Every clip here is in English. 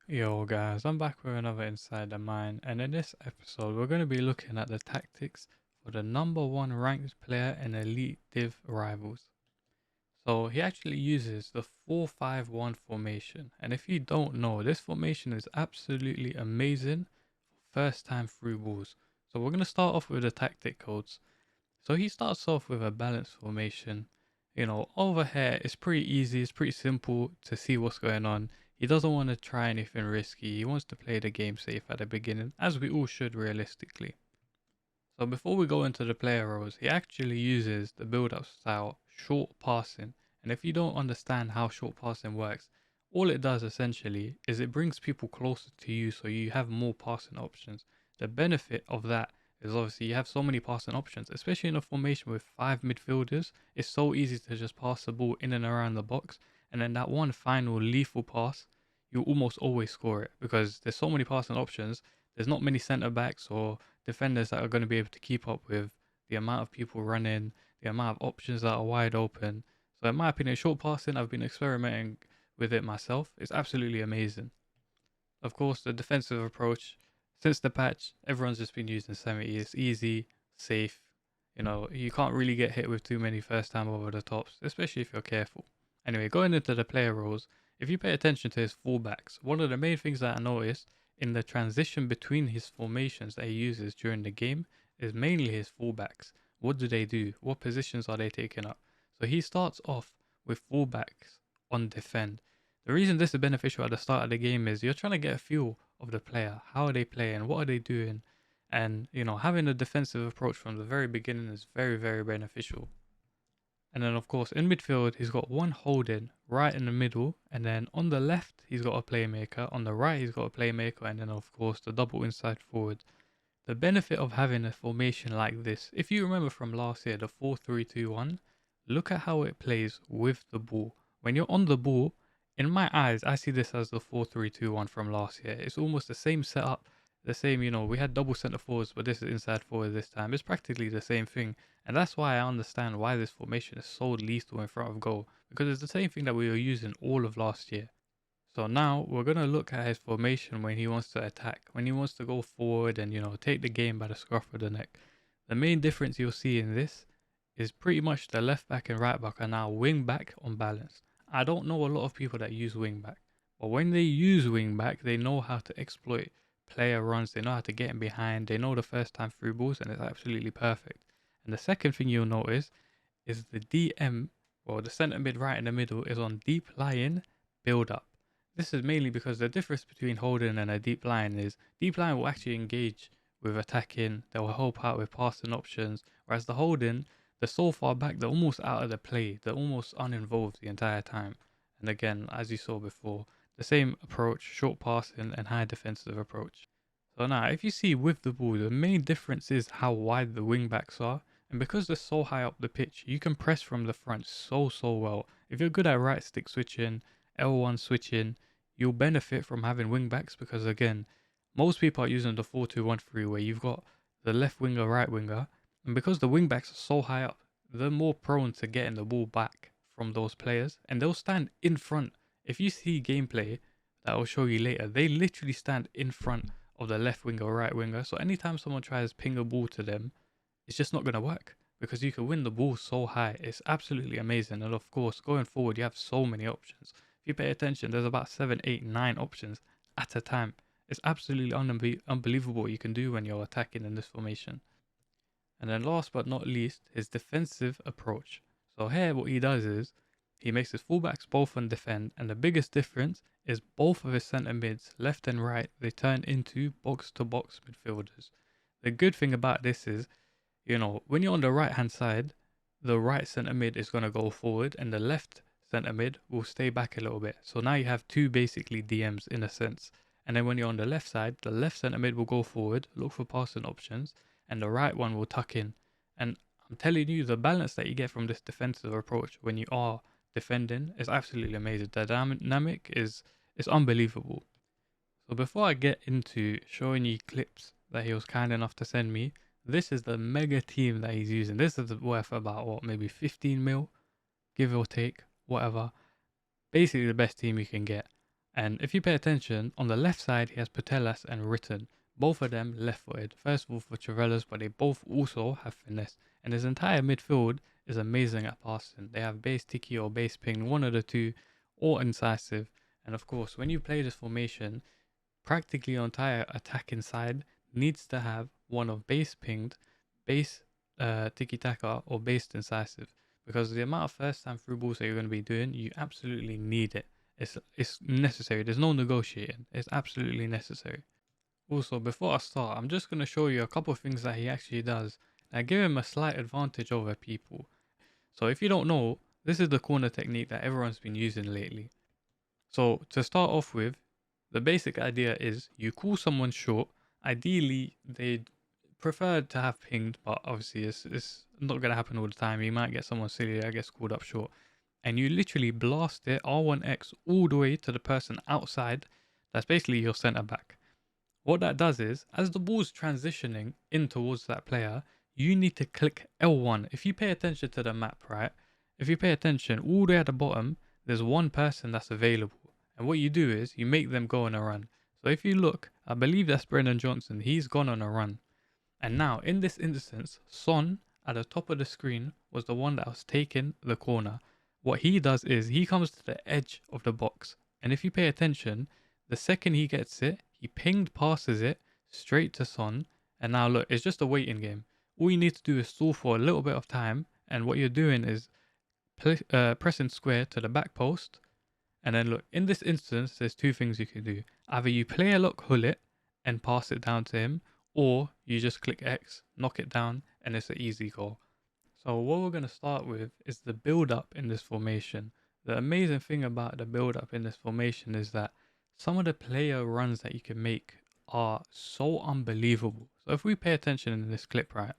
Yo guys, I'm back with another Inside the Mind, and in this episode we're going to be looking at the tactics for the number one ranked player in Elite Div Rivals. So he actually uses the 4-5-1 formation, and if you don't know, this formation is absolutely amazing for first time through balls. So we're going to start off with the tactic codes. So he starts off with a balanced formation. Over here it's pretty easy, it's pretty simple to see what's going on. He doesn't want to try anything risky. He wants to play the game safe at the beginning, as we all should realistically. So before we go into the player roles, he actually uses the build-up style short passing. And if you don't understand how short passing works, all it does essentially is it brings people closer to you so you have more passing options. The benefit of that is obviously you have so many passing options, especially in a formation with five midfielders. It's so easy to just pass the ball in and around the box, and then that one final lethal pass, you almost always score it because there's so many passing options. There's not many centre backs or defenders that are going to be able to keep up with the amount of people running, the amount of options that are wide open. So, in my opinion, short passing, I've been experimenting with it myself. It's absolutely amazing. Of course, the defensive approach, since the patch, everyone's just been using 70. It's easy, safe. You can't really get hit with too many first time over the tops, especially if you're careful. Anyway, going into the player roles, if you pay attention to his fullbacks, one of the main things that I noticed in the transition between his formations that he uses during the game is mainly his fullbacks. What do they do? What positions are they taking up? So he starts off with fullbacks on defend. The reason this is beneficial at the start of the game is you're trying to get a feel of the player. How are they playing? What are they doing? And having a defensive approach from the very beginning is very, very beneficial. And then, of course, in midfield, he's got one holding right in the middle. And then on the left, he's got a playmaker. On the right, he's got a playmaker. And then, of course, the double inside forward. The benefit of having a formation like this, if you remember from last year, the 4-3-2-1, look at how it plays with the ball. When you're on the ball, in my eyes, I see this as the 4-3-2-1 from last year. It's almost the same setup, the same, we had double centre forwards, but this is inside forward this time. It's practically the same thing. And that's why I understand why this formation is so lethal in front of goal, because it's the same thing that we were using all of last year. So now we're going to look at his formation when he wants to attack, when he wants to go forward and, take the game by the scruff of the neck. The main difference you'll see in this is pretty much the left back and right back are now wing back on balance. I don't know a lot of people that use wing back, but when they use wing back, they know how to exploit player runs, they know how to get in behind, they know the first time through balls, and it's absolutely perfect. And the second thing you'll notice is the DM, well, the centre mid right in the middle is on deep lying build up. This is mainly because the difference between holding and a deep line is deep line will actually engage with attacking, they will help out with passing options, whereas the holding, they're so far back, they're almost out of the play, they're almost uninvolved the entire time. And again, as you saw before, the same approach, short passing and high defensive approach. So now, if you see with the ball, the main difference is how wide the wing backs are. And because they're so high up the pitch, you can press from the front so well. If you're good at right stick switching, L1 switching, you'll benefit from having wing backs because again, most people are using the 4-2-1-3 where you've got the left winger, right winger, and because the wing backs are so high up, they're more prone to getting the ball back from those players and they'll stand in front. If you see gameplay that I'll show you later, they literally stand in front of the left winger or right winger. So anytime someone tries to ping a ball to them, it's just not going to work because you can win the ball so high. It's absolutely amazing. And of course, going forward, you have so many options. If you pay attention, there's about 7, 8, 9 options at a time. It's absolutely unbelievable what you can do when you're attacking in this formation. And then last but not least, his defensive approach. So here what he does is he makes his fullbacks both on defend, and the biggest difference is both of his centre mids, left and right, they turn into box to box midfielders. The good thing about this is, when you're on the right hand side, the right centre mid is going to go forward and the left centre mid will stay back a little bit. So now you have two basically DMs in a sense. And then when you're on the left side, the left centre mid will go forward, look for passing options, and the right one will tuck in. And I'm telling you, the balance that you get from this defensive approach when you are defending is absolutely amazing. The dynamic is unbelievable. So before I get into showing you clips that he was kind enough to send me, this is the mega team that he's using. This is worth about what, maybe 15 mil, give or take, whatever. Basically the best team you can get. And if you pay attention, on the left side he has Putellas and Ritten. Both of them left-footed. First of all for Chavelas, but they both also have finesse. And his entire midfield is amazing at passing. They have base tiki or base ping, one of the two, or incisive. And of course, when you play this formation, practically your entire attacking side needs to have one of base pinged, base tiki taka, or base incisive. Because the amount of first time through balls that you're going to be doing, you absolutely need it. It's necessary. There's no negotiating. It's absolutely necessary. Also, before I start, I'm just going to show you a couple of things that he actually does that give him a slight advantage over people. So if you don't know, this is the corner technique that everyone's been using lately. So to start off with, the basic idea is you call someone short. Ideally, they'd prefer to have pinged, but obviously it's not going to happen all the time. You might get someone silly that gets called up short. And you literally blast it R1X all the way to the person outside. That's basically your centre back. What that does is, as the ball's transitioning in towards that player, you need to click L1. If you pay attention to the map, right? If you pay attention, all the way at the bottom, there's one person that's available. And what you do is, you make them go on a run. So if you look, I believe that's Brennan Johnson. He's gone on a run. And now, in this instance, Son, at the top of the screen, was the one that was taking the corner. What he does is, he comes to the edge of the box. And if you pay attention, the second he gets it, he pinged passes it straight to Son. And now look, it's just a waiting game. All you need to do is stall for a little bit of time. And what you're doing is pressing square to the back post. And then look, in this instance, there's two things you can do. Either you player lock hull it and pass it down to him, or you just click X, knock it down, and it's an easy goal. So what we're going to start with is the build up in this formation. The amazing thing about the build up in this formation is that some of the player runs that you can make are so unbelievable. So if we pay attention in this clip, right,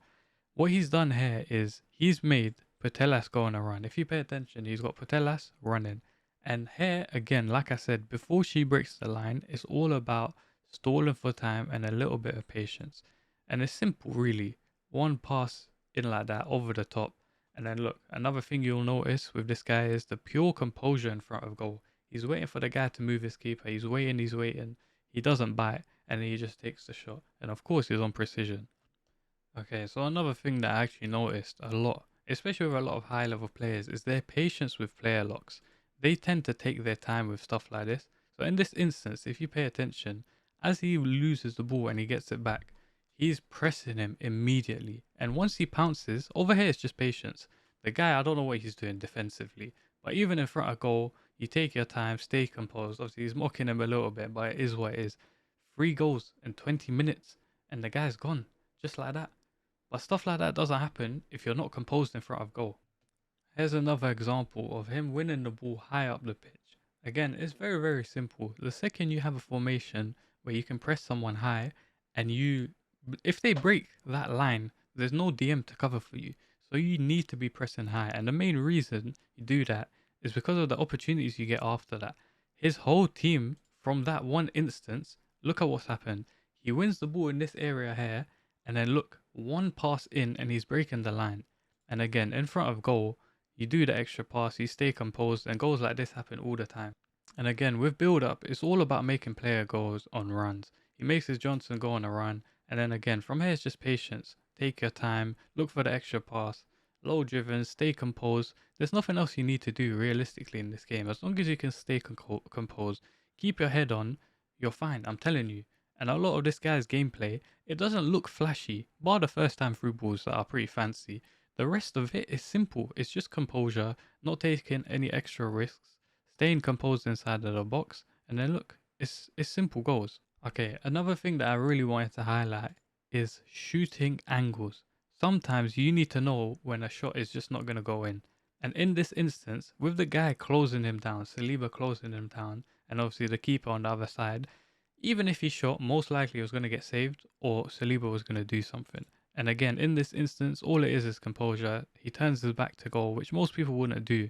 what he's done here is he's made Putellas go on a run. If you pay attention, he's got Putellas running. And here, again, like I said, before she breaks the line, it's all about stalling for time and a little bit of patience. And it's simple, really. One pass in like that over the top. And then look, another thing you'll notice with this guy is the pure composure in front of goal. He's waiting for the guy to move his keeper. He's waiting. He doesn't bite, and then he just takes the shot. And of course, he's on precision. Okay, so another thing that I actually noticed a lot, especially with a lot of high level players, is their patience with player locks. They tend to take their time with stuff like this. So in this instance, if you pay attention, as he loses the ball and he gets it back, he's pressing him immediately. And once he pounces, over here it's just patience. The guy, I don't know what he's doing defensively, but even in front of goal, you take your time, stay composed. Obviously, he's mocking him a little bit, but it is what it is. 3 goals in 20 minutes, and the guy's gone, just like that. But stuff like that doesn't happen if you're not composed in front of goal. Here's another example of him winning the ball high up the pitch. Again, it's very, very simple. The second you have a formation where you can press someone high and if they break that line, there's no DM to cover for you. So you need to be pressing high. And the main reason you do that is because of the opportunities you get after that. His whole team, from that one instance, look at what's happened. He wins the ball in this area here, and then look, one pass in and he's breaking the line. And again, in front of goal, you do the extra pass, you stay composed, and goals like this happen all the time. And again, with build up, it's all about making player goals on runs. He makes his Johnson go on a run, and then again, from here it's just patience. Take your time, look for the extra pass, low driven, stay composed. There's nothing else you need to do realistically in this game. As long as you can stay composed, keep your head on, you're fine, I'm telling you. And a lot of this guy's gameplay, it doesn't look flashy, bar the first time through balls that are pretty fancy. The rest of it is simple. It's just composure, not taking any extra risks, staying composed inside of the box, and then look, it's simple goals. Okay, another thing that I really wanted to highlight is shooting angles. Sometimes you need to know when a shot is just not going to go in. And in this instance, with the guy closing him down, Saliba closing him down, and obviously the keeper on the other side, even if he shot, most likely it was going to get saved or Saliba was going to do something. And again, in this instance, all it is composure. He turns his back to goal, which most people wouldn't do.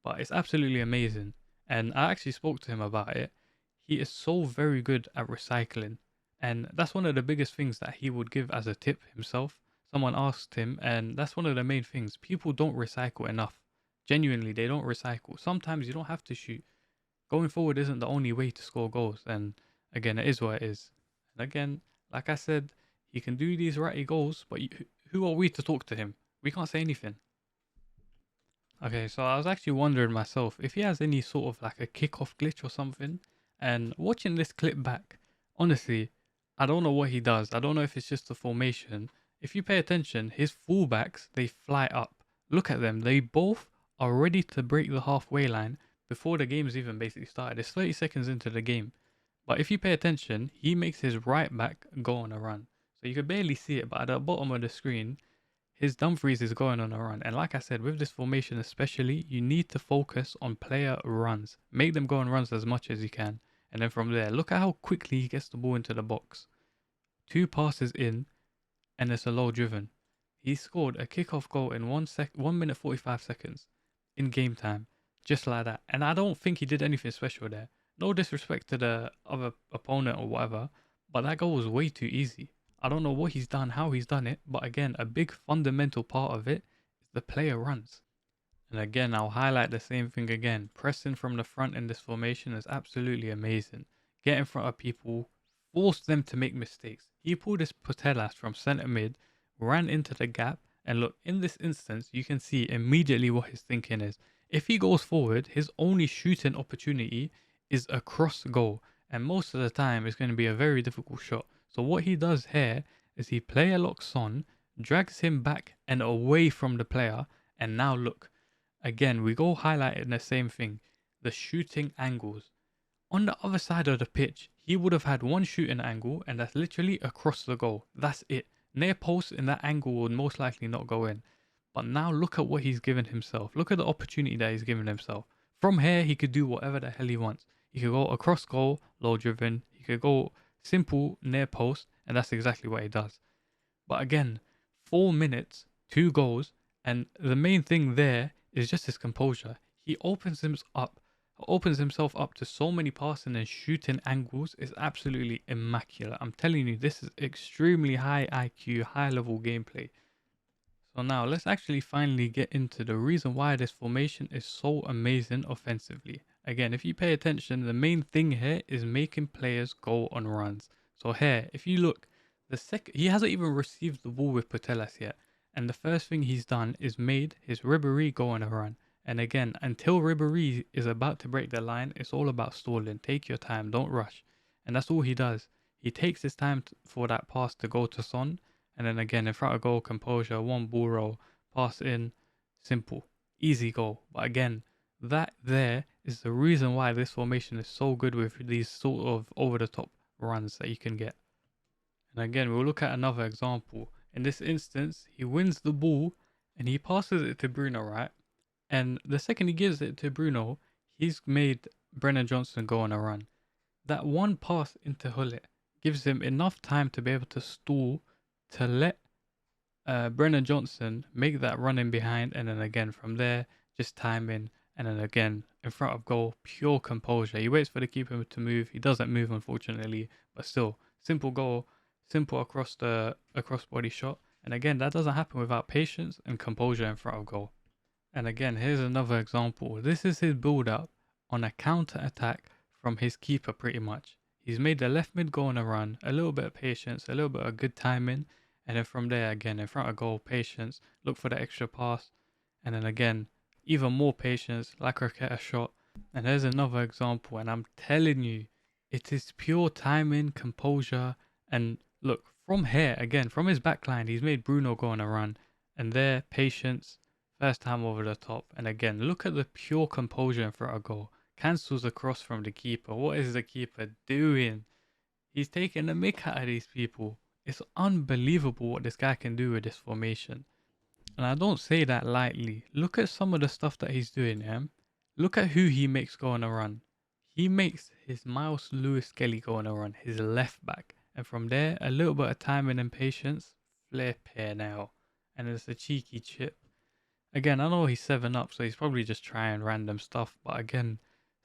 But it's absolutely amazing. And I actually spoke to him about it. He is so very good at recycling. And that's one of the biggest things that he would give as a tip himself. Someone asked him, and that's one of the main things. People don't recycle enough. Genuinely, they don't recycle. Sometimes you don't have to shoot. Going forward isn't the only way to score goals. And again, it is what it is. And again, like I said, he can do these ratty goals, but who are we to talk to him? We can't say anything. Okay, so I was actually wondering myself if he has any sort of like a kickoff glitch or something. And watching this clip back, honestly, I don't know what he does. I don't know if it's just the formation. If you pay attention, his fullbacks, they fly up. Look at them. They both are ready to break the halfway line before the game's even basically started. It's 30 seconds into the game. But if you pay attention, he makes his right back go on a run. So you could barely see it, but at the bottom of the screen, his Dumfries is going on a run. And like I said, with this formation especially, you need to focus on player runs. Make them go on runs as much as you can. And then from there, look at how quickly he gets the ball into the box. 2 passes in, and it's a low driven. He scored a kickoff goal in 1 minute 45 seconds in game time. Just like that. And I don't think he did anything special there. No disrespect to the other opponent or whatever, but that goal was way too easy. I don't know what he's done, how he's done it, but again, a big fundamental part of it is the player runs. And again, I'll highlight the same thing again. Pressing from the front in this formation is absolutely amazing. Get in front of people, force them to make mistakes. He pulled his Putellas from centre mid, ran into the gap, and look, in this instance, you can see immediately what his thinking is. If he goes forward, his only shooting opportunity is a cross goal, and most of the time it's going to be a very difficult shot. So what he does here is he player locks on, drags him back and away from the player, and now look, again, we go highlighting the same thing, the shooting angles. On the other side of the pitch, he would have had one shooting angle, and that's literally across the goal. That's it. Near post in that angle would most likely not go in. But now look at what he's given himself. Look at the opportunity that he's given himself. From here, he could do whatever the hell he wants. He could go across goal, low driven. He could go simple near post, and that's exactly what he does. But again, 4 minutes, 2 goals, and the main thing there is just his composure. He opens himself up to so many passing and shooting angles. It's absolutely immaculate. I'm telling you, this is extremely high IQ, high level gameplay. So now let's actually finally get into the reason why this formation is so amazing offensively. Again, if you pay attention, the main thing here is making players go on runs. So here, if you look, he hasn't even received the ball with Putellas yet. And the first thing he's done is made his Ribéry go on a run. And again, until Ribéry is about to break the line, it's all about stalling. Take your time, don't rush. And that's all he does. He takes his time for that pass to go to Son. And then again, in front of goal, composure, one ball roll, pass in, simple, easy goal. But again, that there is the reason why this formation is so good with these sort of over-the-top runs that you can get. And again, we'll look at another example. In this instance, he wins the ball and he passes it to Bruno, right? And the second he gives it to Bruno, he's made Brennan Johnson go on a run. That one pass into Hullet gives him enough time to be able to stall to let Brennan Johnson make that run in behind, and then again from there, just timing, and then again in front of goal, pure composure. He waits for the keeper to move. He doesn't move, unfortunately, but still, simple goal, simple across body shot. And again, that doesn't happen without patience and composure in front of goal. And again, here's another example. This is his build up on a counter attack from his keeper, pretty much. He's made the left mid go on a run, a little bit of patience, a little bit of good timing, and then from there, again, in front of goal, patience, look for the extra pass, and then again, even more patience, like a shot. And there's another example, and I'm telling you, it is pure timing, composure, and look, from here, again, from his backline, he's made Bruno go on a run, and there, patience, first time over the top, and again, look at the pure composure in front of goal. Cancels across from the keeper. What is the keeper doing? He's taking the mick out of these people. It's unbelievable what this guy can do with this formation. And I don't say that lightly. Look at some of the stuff that he's doing, yeah? Look at who he makes go on a run. He makes his Miles Lewis Skelly go on a run, his left back. And from there, a little bit of timing and patience. Flip here now. And it's a cheeky chip. Again, I know he's 7 up, so he's probably just trying random stuff. But again,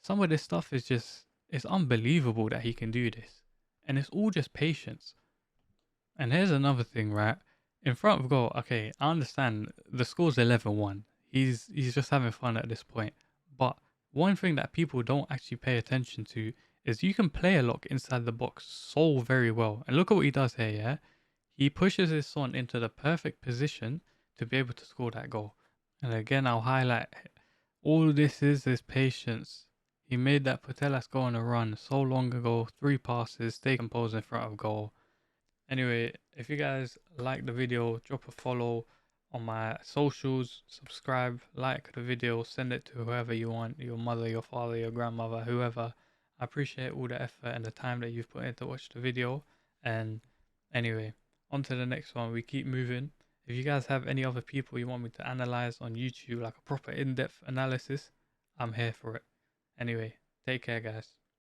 some of this stuff is just, it's unbelievable that he can do this. And it's all just patience. And here's another thing, right? In front of goal, okay, I understand the score's 11-1. He's just having fun at this point. But one thing that people don't actually pay attention to is you can play lock inside the box so very well. And look at what he does here, yeah? He pushes his son into the perfect position to be able to score that goal. And again, I'll highlight all this is patience. He made that Putellas go on a run so long ago, 3 passes, stay composed in front of goal. Anyway, if you guys like the video, drop a follow on my socials, subscribe, like the video, send it to whoever you want, your mother, your father, your grandmother, whoever. I appreciate all the effort and the time that you've put in to watch the video. And anyway, on to the next one. We keep moving. If you guys have any other people you want me to analyze on YouTube, like a proper in-depth analysis, I'm here for it. Anyway, take care, guys.